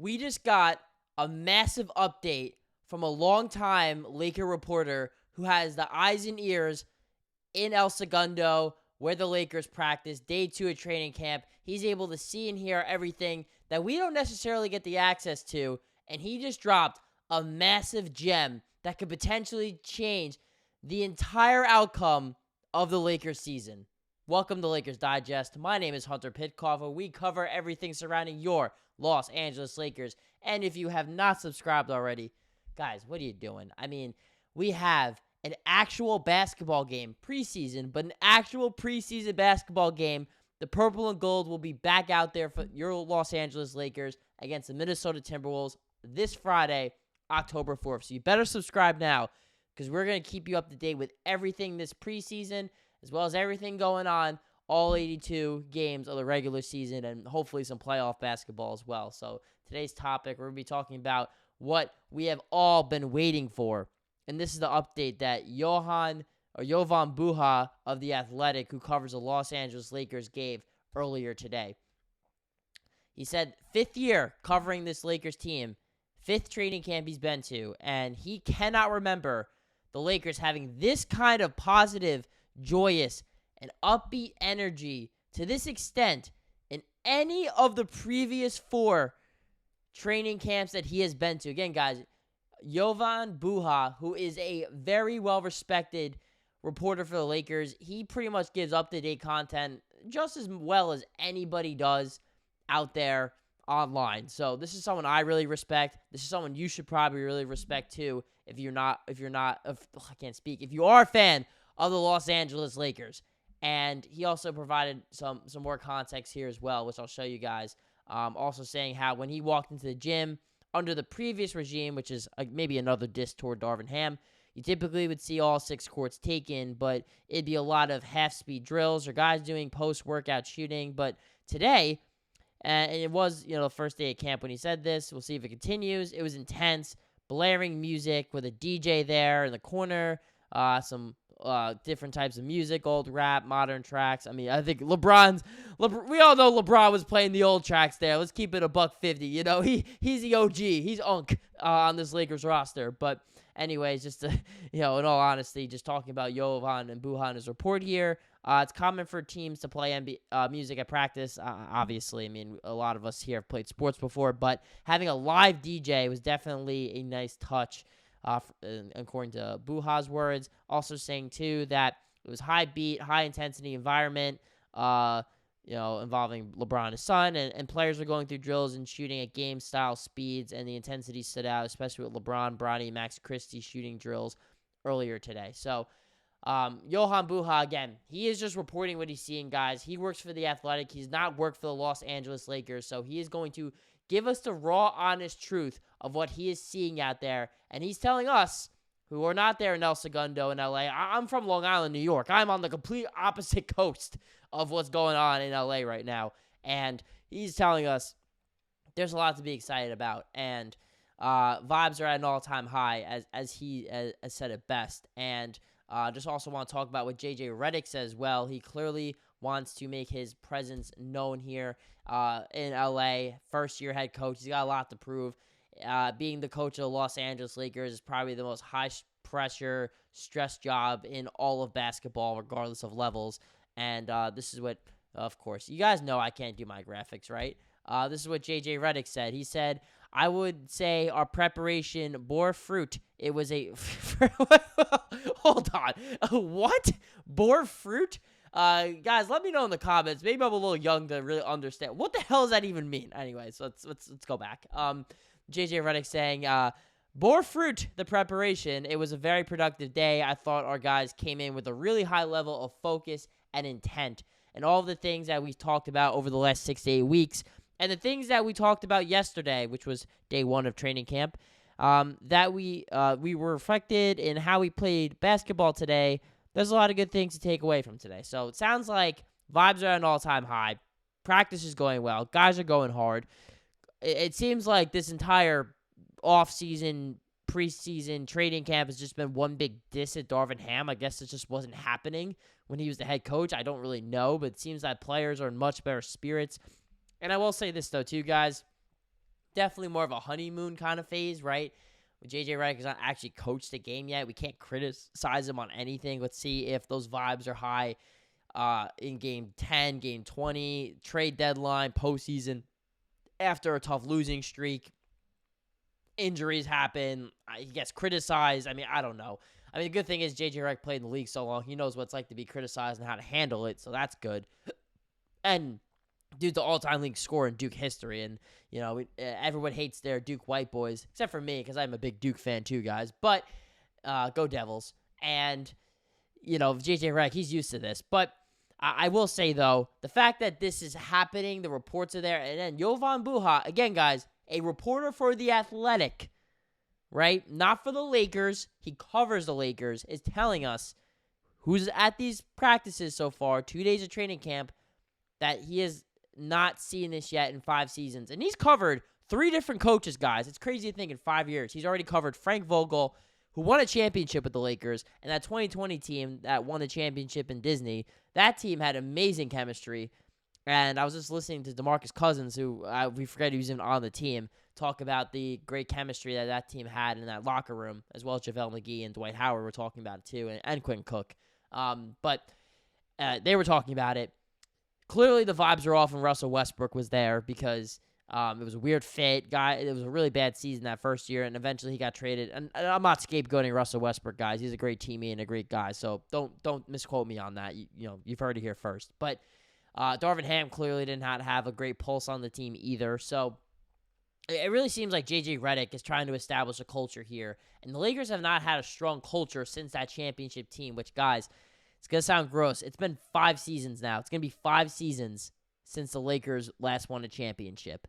we just got a massive update from a longtime Laker reporter who has the eyes and ears in El Segundo, where the Lakers practice, day 2 of training camp. He's able to see and hear everything that we don't necessarily get the access to, and he just dropped a massive gem that could potentially change the entire outcome of the Lakers season. Welcome to Lakers Digest. My name is Hunter Pitcoff, and we cover everything surrounding your Los Angeles Lakers. And if you have not subscribed already, guys, what are you doing? I mean, we have an actual basketball game preseason, but an actual preseason basketball game. The purple and gold will be back out there for your Los Angeles Lakers against the Minnesota Timberwolves this Friday, October 4th. So you better subscribe now because we're going to keep you up to date with everything this preseason as well as everything going on, all 82 games of the regular season, and hopefully some playoff basketball as well. So today's topic, we're going to be talking about what we have all been waiting for. And this is the update that Jovan Buha of The Athletic, who covers the Los Angeles Lakers, gave earlier today. He said, 5th year covering this Lakers team, 5th training camp he's been to, and he cannot remember the Lakers having this kind of positive, joyous, and upbeat energy to this extent in any of the previous 4 training camps that he has been to. Again, guys, Jovan Buha, who is a very well-respected reporter for the Lakers, he pretty much gives up-to-date content just as well as anybody does out there online. So this is someone I really respect. This is someone you should probably really respect too if you are a fan of the Los Angeles Lakers. And he also provided some more context here as well, which I'll show you guys. Also saying how when he walked into the gym under the previous regime, which is maybe another diss toward Darvin Ham, you typically would see all 6 courts taken, but it'd be a lot of half-speed drills or guys doing post-workout shooting. But today, and it was, the first day of camp when he said this. We'll see if it continues. It was intense, blaring music with a DJ there in the corner, some different types of music, old rap, modern tracks. I mean, I think we all know LeBron was playing the old tracks there. Let's keep it a $150. He's the OG. He's Unk on this Lakers roster. But anyways, just to, in all honesty, just talking about Jovan and Buha in his report here. It's common for teams to play music at practice. Obviously, I mean, a lot of us here have played sports before, but having a live DJ was definitely a nice touch. According to Buha's words, also saying too that it was high beat, high intensity environment, involving LeBron and his son, and players were going through drills and shooting at game style speeds, and the intensity stood out, especially with LeBron, Bronny, and Max Christie shooting drills earlier today. So, Jovan Buha, again, he is just reporting what he's seeing, guys. He works for The Athletic. He's not worked for the Los Angeles Lakers, so he is going to give us the raw, honest truth of what he is seeing out there. And he's telling us, who are not there in El Segundo in L.A., I'm from Long Island, New York. I'm on the complete opposite coast of what's going on in L.A. right now. And he's telling us there's a lot to be excited about. And vibes are at an all-time high, as he has said it best. And just also want to talk about what J.J. Redick says as well. He clearly wants to make his presence known here in L.A. First-year head coach. He's got a lot to prove. Being the coach of the Los Angeles Lakers is probably the most high-pressure, stress job in all of basketball, regardless of levels. And this is what, of course, you guys know I can't do my graphics, right? This is what J.J. Redick said. He said, I would say our preparation bore fruit. It was a... Hold on. What? Bore fruit? Guys, let me know in the comments. Maybe I'm a little young to really understand. What the hell does that even mean? Anyways, let's go back. JJ Redick saying, bore fruit, the preparation. It was a very productive day. I thought our guys came in with a really high level of focus and intent. And all the things that we talked about over the last 6 to 8 weeks, and the things that we talked about yesterday, which was day 1 of training camp, that we were reflected in how we played basketball today. There's a lot of good things to take away from today. So it sounds like vibes are at an all-time high. Practice is going well. Guys are going hard. It seems like this entire off-season, preseason, training camp has just been one big diss at Darvin Ham. I guess it just wasn't happening when he was the head coach. I don't really know, but it seems that players are in much better spirits. And I will say this, though, too, guys. definitely more of a honeymoon kind of phase, right? JJ Redick has not actually coached a game yet. We can't criticize him on anything. Let's see if those vibes are high in game 10, game 20, trade deadline, postseason, after a tough losing streak. Injuries happen. He gets criticized. I mean, I don't know. I mean, the good thing is JJ Redick played in the league so long. He knows what it's like to be criticized and how to handle it, so that's good. And dude's the all-time league scorer in Duke history, and everyone hates their Duke white boys, except for me, because I'm a big Duke fan too, guys. But go Devils. And JJ Redick, he's used to this. But I will say, though, the fact that this is happening, the reports are there, and then Jovan Buha, again, guys, a reporter for The Athletic, right? Not for the Lakers. He covers the Lakers, is telling us who's at these practices so far, 2 days of training camp, that he has not seen this yet in 5 seasons. And he's covered 3 different coaches, guys. It's crazy to think in 5 years. He's already covered Frank Vogel, who won a championship with the Lakers, and that 2020 team that won the championship in Disney. That team had amazing chemistry. And I was just listening to DeMarcus Cousins, who we forget he was even on the team, talk about the great chemistry that team had in that locker room, as well as JaVale McGee and Dwight Howard were talking about it too, and Quentin Cook. But they were talking about it. Clearly, the vibes are off when Russell Westbrook was there because it was a weird fit. It was a really bad season that first year, and eventually he got traded. And I'm not scapegoating Russell Westbrook, guys. He's a great teammate and a great guy, so don't misquote me on that. You've heard it here first. But Darvin Ham clearly did not have a great pulse on the team either. So it really seems like JJ Redick is trying to establish a culture here. And the Lakers have not had a strong culture since that championship team, which, guys, it's going to sound gross. It's been 5 seasons now. It's going to be 5 seasons since the Lakers last won a championship.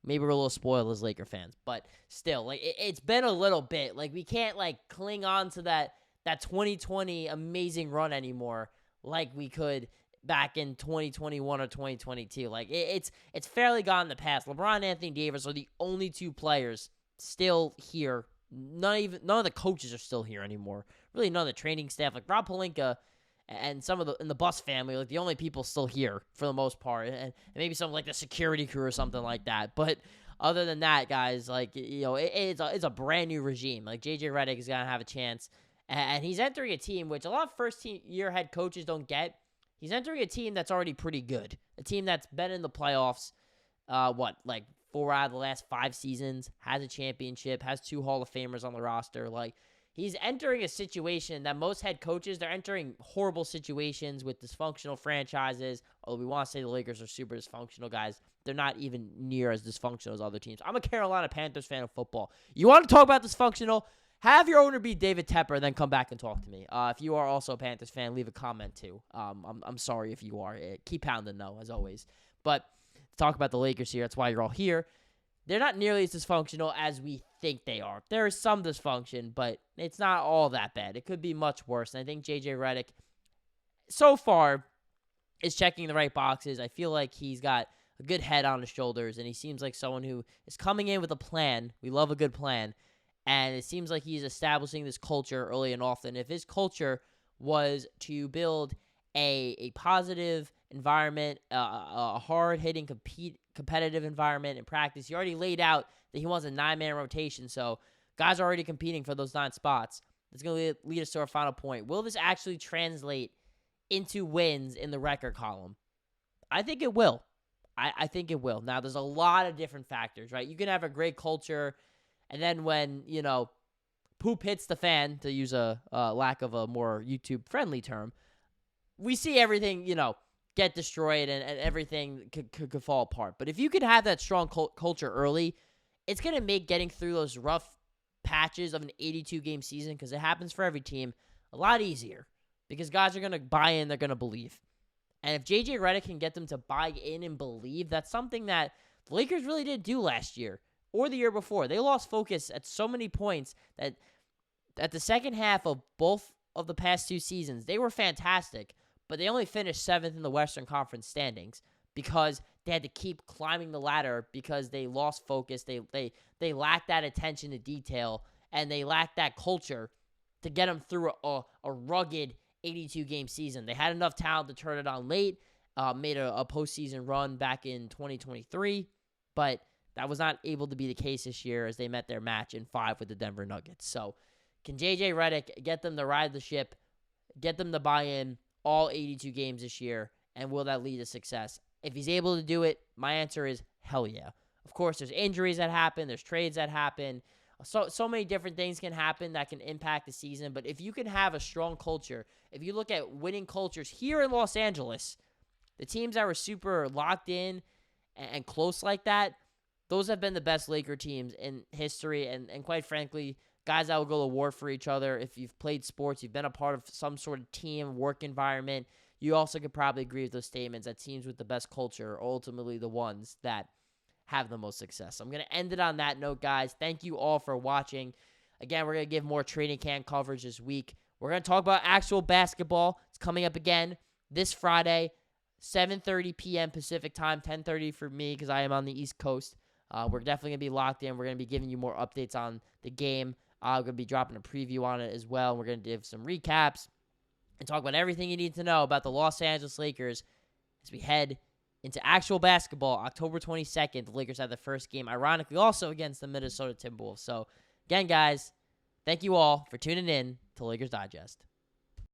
Maybe we're a little spoiled as Laker fans, but still, it's been a little bit. We can't cling on to that 2020 amazing run anymore like we could back in 2021 or 2022. It's fairly gone in the past. LeBron and Anthony Davis are the only 2 players still here. None of the coaches are still here anymore. Really, none of the training staff. Rob Pelinka and some of in the Bus family, the only people still here for the most part, and maybe something like the security crew or something like that. But other than that, guys, it's a brand new regime. JJ Redick is gonna have a chance, and he's entering a team which a lot of first-year head coaches don't get. He's entering a team that's already pretty good, a team that's been in the playoffs. 4 out of the last 5 seasons, has a championship, has 2 Hall of Famers on the roster. He's entering a situation that most head coaches, they're entering horrible situations with dysfunctional franchises. Although we want to say the Lakers are super dysfunctional, guys. They're not even near as dysfunctional as other teams. I'm a Carolina Panthers fan of football. You want to talk about dysfunctional? Have your owner be David Tepper, then come back and talk to me. If you are also a Panthers fan, leave a comment too. I'm sorry if you are. Keep pounding though, as always. But talk about the Lakers here. That's why you're all here. They're not nearly as dysfunctional as we think they are. There is some dysfunction, but it's not all that bad. It could be much worse. And I think JJ Redick, so far, is checking the right boxes. I feel like he's got a good head on his shoulders, and he seems like someone who is coming in with a plan. We love a good plan. And it seems like he's establishing this culture early and often. If his culture was to build a positive environment, a hard-hitting, competitive environment in practice. He already laid out that he wants a 9-man rotation, so guys are already competing for those 9 spots. That's going to lead us to our final point. Will this actually translate into wins in the record column? I think it will. I think it will. Now, there's a lot of different factors, right? You can have a great culture, and then when, poop hits the fan, to use a lack of a more YouTube-friendly term, we see everything, get destroyed and everything could fall apart. But if you could have that strong culture early, it's going to make getting through those rough patches of an 82-game season, because it happens for every team, a lot easier. Because guys are going to buy in, they're going to believe. And if JJ Redick can get them to buy in and believe, that's something that the Lakers really didn't do last year or the year before. They lost focus at so many points that at the second half of both of the past 2 seasons, they were fantastic. But they only finished 7th in the Western Conference standings because they had to keep climbing the ladder because they lost focus. They lacked that attention to detail, and they lacked that culture to get them through a rugged 82-game season. They had enough talent to turn it on late, made a postseason run back in 2023, but That was not able to be the case this year as they met their match in 5 with the Denver Nuggets. So can J.J. Redick get them to ride the ship, get them to buy in all 82 games this year, and will that lead to success? If he's able to do it, my answer is hell yeah. Of course, there's injuries that happen. There's trades that happen. So many different things can happen that can impact the season. But if you can have a strong culture, if you look at winning cultures here in Los Angeles, the teams that were super locked in and close like that, those have been the best Laker teams in history. And quite frankly, guys that will go to war for each other. If you've played sports, you've been a part of some sort of team work environment, you also could probably agree with those statements that teams with the best culture are ultimately the ones that have the most success. I'm going to end it on that note, guys. Thank you all for watching. Again, we're going to give more training camp coverage this week. We're going to talk about actual basketball. It's coming up again this Friday, 7:30 p.m. Pacific time, 10:30 for me because I am on the East Coast. We're definitely going to be locked in. We're going to be giving you more updates on the game. I'm going to be dropping a preview on it as well. We're going to give some recaps and talk about everything you need to know about the Los Angeles Lakers as we head into actual basketball. October 22nd, the Lakers have the first game, ironically, also against the Minnesota Timberwolves. So, again, guys, thank you all for tuning in to Lakers Digest.